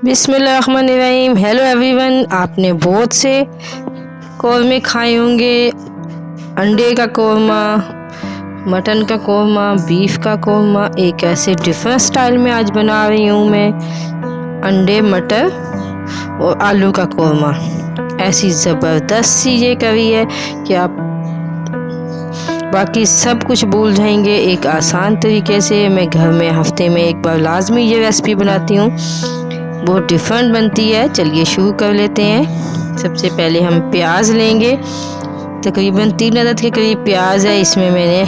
बिस्मिल्लाहिर्रहमानिर्रहीम। Hello everyone, आपने बहुत से कौरमे खाए होंगे। अंडे का कौरमा, मटन का कौरमा, बीफ का कौरमा। एक ऐसे डिफरेंट स्टाइल में आज बना रही हूँ मैं अंडे, मटर और आलू का कौरमा। ऐसी ज़बरदस्त सी ये करी है कि आप बाकी सब कुछ भूल जाएंगे। एक आसान तरीके से मैं घर में हफ्ते में एक बार लाजमी ये रेसिपी बनाती हूँ, बहुत डिफरेंट बनती है। चलिए शुरू कर लेते हैं। सबसे पहले हम प्याज लेंगे, तकरीबन 3 अदद के करीब प्याज है। इसमें मैंने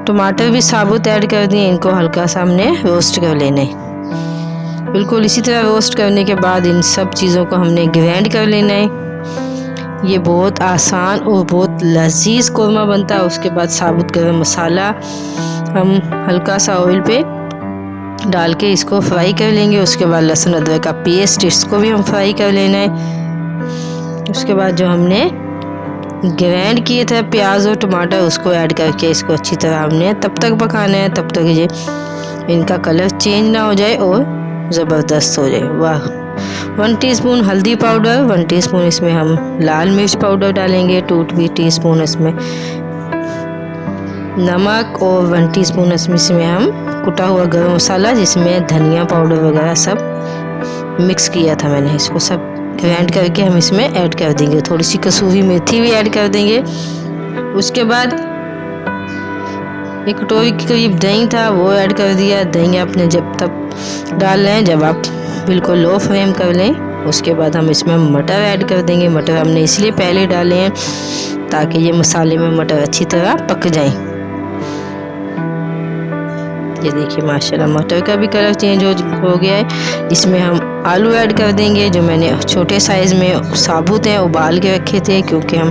टमाटर भी साबुत ऐड कर दिए, इनको हल्का सा हमने रोस्ट कर लेना है। बिल्कुल इसी तरह रोस्ट करने के बाद इन सब चीज़ों को हमने ग्राइंड कर लेना है। ये बहुत आसान और बहुत लजीज कौरमा बनता है। उसके बाद साबुत गरम मसाला हम हल्का सा ऑयल पे डाल के इसको फ्राई कर लेंगे। उसके बाद लहसुन अदरक का पेस्ट, इसको भी हम फ्राई कर लेना है। उसके बाद जो हमने ग्राइंड किए थे प्याज और टमाटर, उसको ऐड करके इसको अच्छी तरह हमने तब तक पकाना है तब तक ये इनका कलर चेंज ना हो जाए और ज़बरदस्त हो जाए। वाह। 1 टीस्पून हल्दी पाउडर, 1 टीस्पून इसमें हम लाल मिर्च पाउडर डालेंगे, 2 टीस्पून इसमें नमक और 1 टीस्पून इसमें हम कुटा हुआ गरम मसाला, जिसमें धनिया पाउडर वगैरह सब मिक्स किया था मैंने। इसको सब ग्राइंड करके हम इसमें ऐड कर देंगे। थोड़ी सी कसूरी मेथी भी ऐड कर देंगे। उसके बाद 1 कटोरी के करीब दही था, वो ऐड कर दिया। दही आपने जब तक डाल लें जब आप बिल्कुल लो फ्लेम कर लें। उसके बाद हम इसमें मटर ऐड कर देंगे। मटर हमने इसलिए पहले डाले हैं ताकि ये मसाले में मटर अच्छी तरह पक जाएं। ये देखिए माशाल्लाह मटर का भी कलर चेंज हो गया है। इसमें हम आलू ऐड कर देंगे, जो मैंने छोटे साइज़ में साबुत हैं उबाल के रखे थे, क्योंकि हम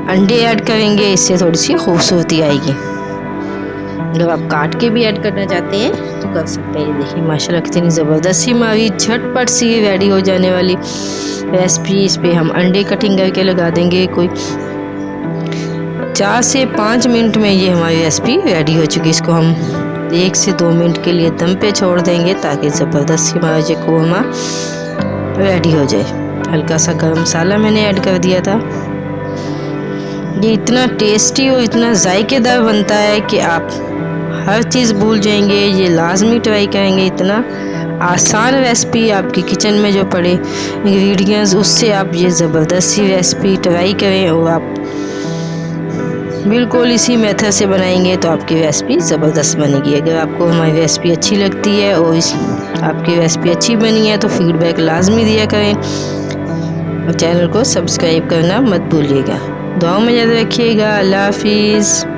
अंडे ऐड करेंगे, इससे थोड़ी सी खूबसूरती आएगी। अगर आप काट के भी ऐड करना चाहते हैं तो कर सकते हैं। ये देखिए माशाल्लाह कितनी ज़बरदस्त सी हमारी झटपट सी रेडी हो जाने वाली रेसिपी। इस पर हम अंडे कटिंग करके लगा देंगे। कोई 4 से 5 मिनट में ये हमारी रेसिपी रेडी हो चुकी है। इसको हम 1 से 2 मिनट के लिए दम पे छोड़ देंगे ताकि ज़बरदस्त हमारा ये कौरमा रेडी हो जाए। हल्का सा गरम मसाला मैंने ऐड कर दिया था। ये इतना टेस्टी और इतना जायकेदार बनता है कि आप हर चीज़ भूल जाएंगे। ये लाजमी ट्राई करेंगे। इतना आसान रेसिपी, आपकी किचन में जो पड़े इंग्रेडिएंट्स उससे आप ये ज़बरदस्त सी रेसिपी ट्राई करें और आप बिल्कुल इसी मेथड से बनाएंगे तो आपकी रेसिपी ज़बरदस्त बनेगी। अगर आपको हमारी रेसिपी अच्छी लगती है और आपकी रेसिपी अच्छी बनी है तो फीडबैक लाजमी दिया करें और चैनल को सब्सक्राइब करना मत भूलिएगा। दुआ में याद रखिएगा। अल्लाह हाफिज़।